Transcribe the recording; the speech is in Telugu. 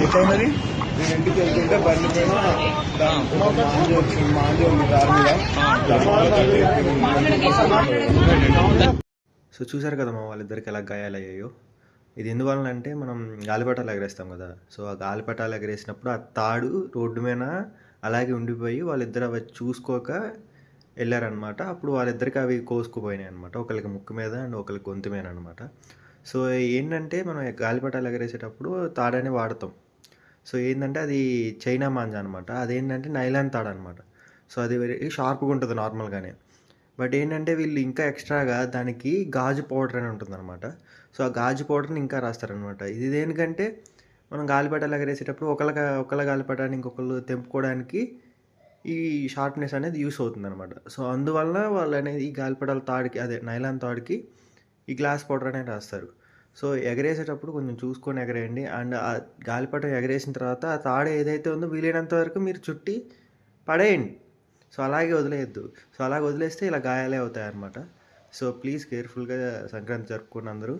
ఎట్లయినది నేను ఇంటికి వెళ్తుంటే బండి పైన మాంజి వచ్చింది, మాంజి ఉంది దారి మీద. సో చూసారు కదా మా వాళ్ళిద్దరికి ఎలా గాయాలయ్యాయో. ఇది ఎందువలన అంటే మనం గాలిపటాలు ఎగరేస్తాం కదా. సో ఆ గాలిపటాలు ఎగరేసినప్పుడు ఆ తాడు రోడ్డు మీద అలాగే ఉండిపోయి వాళ్ళిద్దరు అవి చూసుకోక వెళ్ళారనమాట. అప్పుడు వాళ్ళిద్దరికి అవి కోసుకుపోయినాయి అనమాట. ఒకరికి ముక్కు మీద అండ్ ఒకరికి గొంతు మీద అనమాట. సో ఏంటంటే మనం గాలిపటాలు ఎగరేసేటప్పుడు తాడని వాడతాం. సో ఏంటంటే అది చైనా మాంజా అనమాట. అదేంటంటే నైలాన్ తాడు అనమాట. సో అది వెరీ షార్ప్గా ఉంటుంది నార్మల్గానే. బట్ ఏంటంటే వీళ్ళు ఇంకా ఎక్స్ట్రాగా దానికి గాజు పౌడర్ అని ఉంటుందన్నమాట. సో ఆ గాజు పౌడర్ని ఇంకా రాస్తారనమాట. ఇది దేనికంటే మనం గాలిపటాలు ఎగరేసేటప్పుడు ఒకళ్ళ గాలిపటాన్ని ఇంకొకళ్ళు తెంపుకోవడానికి ఈ షార్ప్నెస్ అనేది యూస్ అవుతుందన్నమాట. సో అందువల్ల వాళ్ళు అనేది ఈ గాలిపటాల తాడుకి అదే నైలాన్ తాడుకి ఈ గ్లాస్ పౌడర్ అనేది రాస్తారు. సో ఎగరేసేటప్పుడు కొంచెం చూసుకొని ఎగరేయండి. అండ్ ఆ గాలిపటం ఎగరేసిన తర్వాత ఆ తాడు ఏదైతే ఉందో వీలైనంత వరకు మీరు చుట్టి పడేయండి. సో అలాగే వదిలేయద్దు. సో అలాగ వదిలేస్తే ఇలా గాయాలే అవుతాయన్నమాట. సో ప్లీజ్ కేర్ఫుల్గా సంక్రాంతి జరుపుకోండి అందరూ.